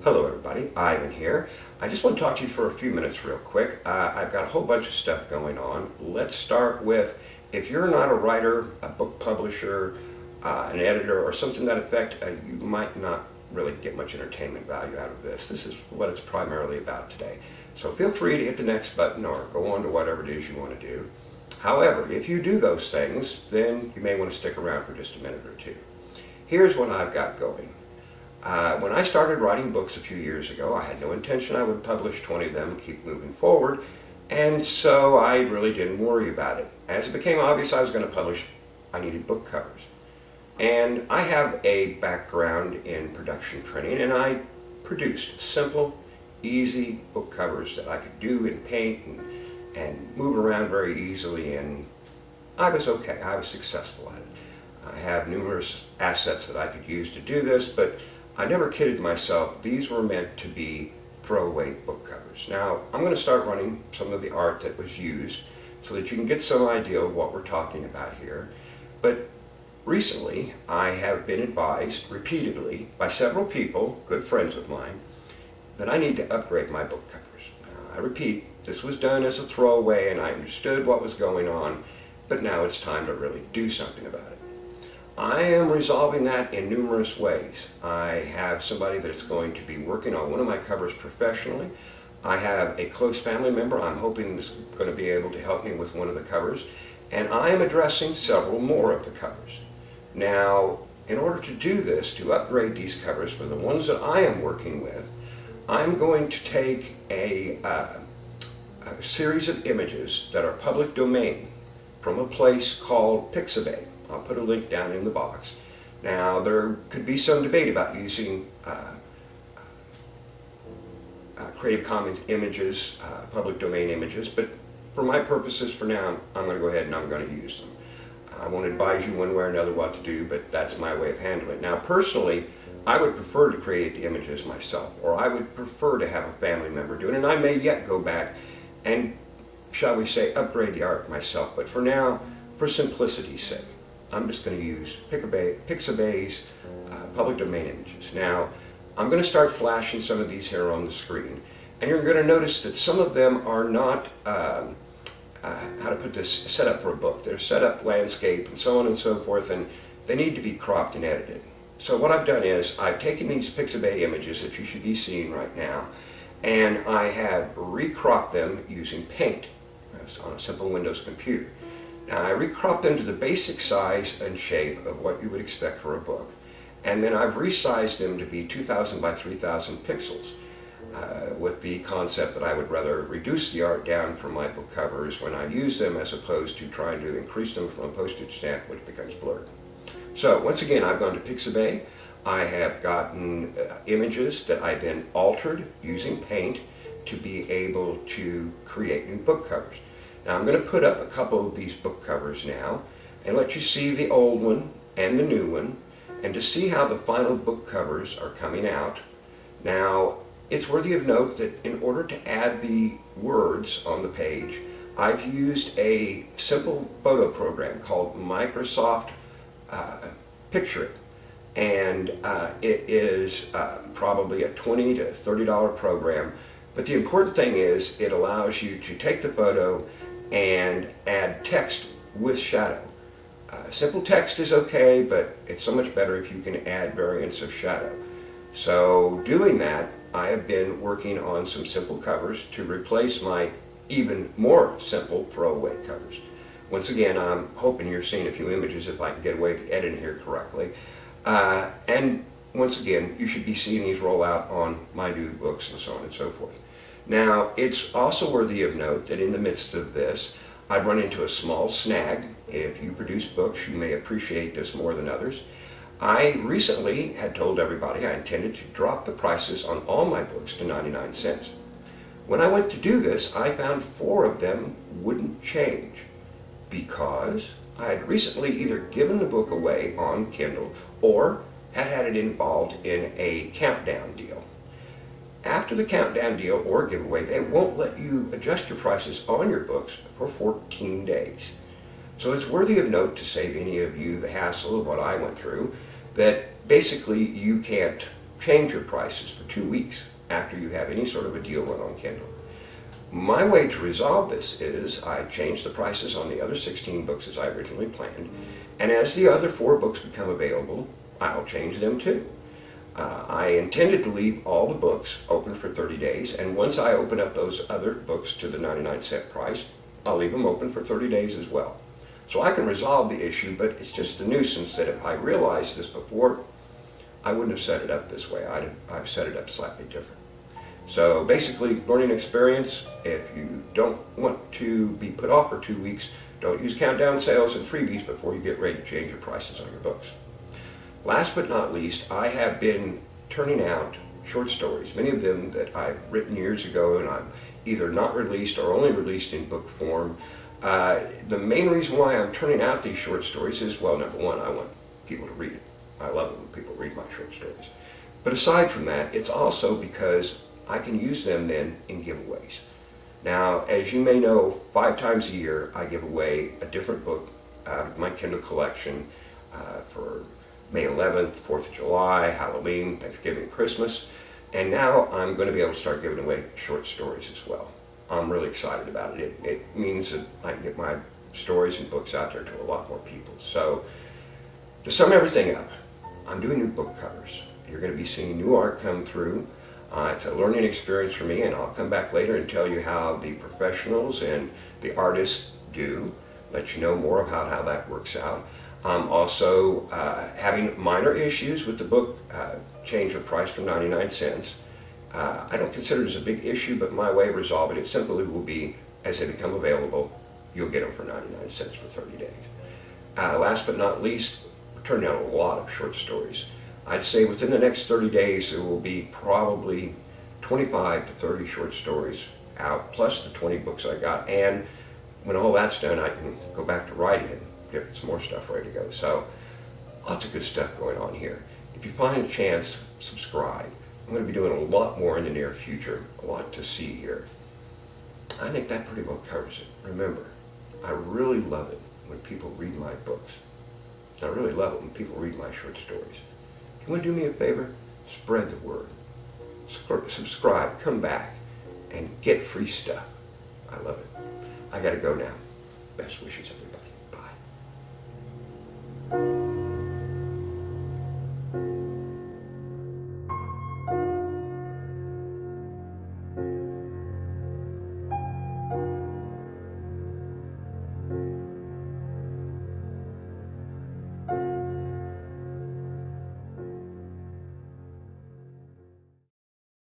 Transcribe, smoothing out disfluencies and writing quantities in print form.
Hello everybody, Ivan here. I just want to talk to you for a few minutes real quick. I've got a whole bunch of stuff going on. Let's start with, if you're not a writer, a book publisher, an editor, or something to that effect, you might not really get much entertainment value out of this. This is what it's primarily about today. So feel free to hit the next button or go on to whatever it is you want to do. However, if you do those things, then you may want to stick around for just a minute or two. Here's what I've got going. When I started writing books a few years ago, I had no intention I would publish 20 of them and keep moving forward, and so I really didn't worry about it. As it became obvious I was going to publish, I needed book covers. And I have a background in production printing, and I produced simple, easy book covers that I could do in paint and move around very easily, and I was okay. I was successful at it. I have numerous assets that I could use to do this, but I never kidded myself. These were meant to be throwaway book covers. Now, I'm going to start running some of the art that was used so that you can get some idea of what we're talking about here. But recently, I have been advised repeatedly by several people, good friends of mine, that I need to upgrade my book covers. Now, I repeat, this was done as a throwaway and I understood what was going on, but now it's time to really do something about it. I am resolving that in numerous ways. I have somebody that's going to be working on one of my covers professionally. I have a close family member I'm hoping is going to be able to help me with one of the covers. And I am addressing several more of the covers. Now, in order to do this, to upgrade these covers for the ones that I am working with, I'm going to take a series of images that are public domain from a place called Pixabay. I'll put a link down in the box. Now, there could be some debate about using Creative Commons images, public domain images, but for my purposes for now, I'm going to go ahead and I'm going to use them. I won't advise you one way or another what to do, but that's my way of handling it. Now, personally, I would prefer to create the images myself, or I would prefer to have a family member do it, and I may yet go back and, shall we say, upgrade the art myself. But for now, for simplicity's sake, I'm just going to use Pixabay's public domain images. Now, I'm going to start flashing some of these here on the screen, and you're going to notice that some of them are not, how to put this, set up for a book. They're set up landscape and so on and so forth, and they need to be cropped and edited. So what I've done is I've taken these Pixabay images that you should be seeing right now, and I have recropped them using paint on a simple Windows computer. Now, I recropped them to the basic size and shape of what you would expect for a book, and then I've resized them to be 2,000 by 3,000 pixels with the concept that I would rather reduce the art down from my book covers when I use them as opposed to trying to increase them from a postage stamp, which becomes blurred. So once again, I've gone to Pixabay. I have gotten images that I then altered using paint to be able to create new book covers. Now, I'm going to put up a couple of these book covers now and let you see the old one and the new one, and to see how the final book covers are coming out. Now, it's worthy of note that in order to add the words on the page, I've used a simple photo program called Microsoft Picture It. And it is probably a $20 to $30 program. But the important thing is it allows you to take the photo and add text with shadow. Simple text is okay, but it's so much better if you can add variants of shadow. So doing that, I have been working on some simple covers to replace my even more simple throwaway covers. Once again, I'm hoping you're seeing a few images if I can get away with editing here correctly. And once again, you should be seeing these roll out on my new books and so on and so forth. Now, it's also worthy of note that in the midst of this, I've run into a small snag. If you produce books, you may appreciate this more than others. I recently had told everybody I intended to drop the prices on all my books to 99 cents. When I went to do this, I found 4 of them wouldn't change because I had recently either given the book away on Kindle or had it involved in a countdown deal. After the countdown deal or giveaway, they won't let you adjust your prices on your books for 14 days. So it's worthy of note, to save any of you the hassle of what I went through, that basically you can't change your prices for 2 weeks after you have any sort of a deal run on Kindle. My way to resolve this is I change the prices on the other 16 books as I originally planned, and as the other 4 books become available, I'll change them too. I intended to leave all the books open for 30 days, and once I open up those other books to the 99-cent price, I'll leave them open for 30 days as well. So I can resolve the issue, but it's just a nuisance that if I realized this before, I wouldn't have set it up this way. I've set it up slightly different. So basically, learning experience, if you don't want to be put off for 2 weeks, don't use countdown sales and freebies before you get ready to change your prices on your books. Last but not least, I have been turning out short stories, many of them that I've written years ago and I'm either not released or only released in book form. The main reason why I'm turning out these short stories is, well, number one, I want people to read it. I love it when people read my short stories. But aside from that, it's also because I can use them then in giveaways. Now, as you may know, 5 times a year I give away a different book out of my Kindle collection for May 11th, 4th of July, Halloween, Thanksgiving, Christmas, and now I'm going to be able to start giving away short stories as well. I'm really excited about it. It means that I can get my stories and books out there to a lot more people. So, to sum everything up, I'm doing new book covers. You're going to be seeing new art come through. It's a learning experience for me, and I'll come back later and tell you how the professionals and the artists do, let you know more about how that works out. I'm also having minor issues with the book change of price from 99 cents. I don't consider it as a big issue, but my way of resolving it simply will be, as they become available, you'll get them for 99 cents for 30 days. Last but not least, we're turning out a lot of short stories. I'd say within the next 30 days there will be probably 25 to 30 short stories out, plus the 20 books I got. And when all that's done, I can go back to writing and get some more stuff ready to go. So lots of good stuff going on here. If you find a chance, subscribe. I'm going to be doing a lot more in the near future, a lot to see here. I think that pretty well covers it. Remember, I really love it when people read my books. I really love it when people read my short stories. You want to do me a favor? Spread the word. Subscribe, come back, and get free stuff. I love it. I got to go now. Best wishes, everybody. Bye.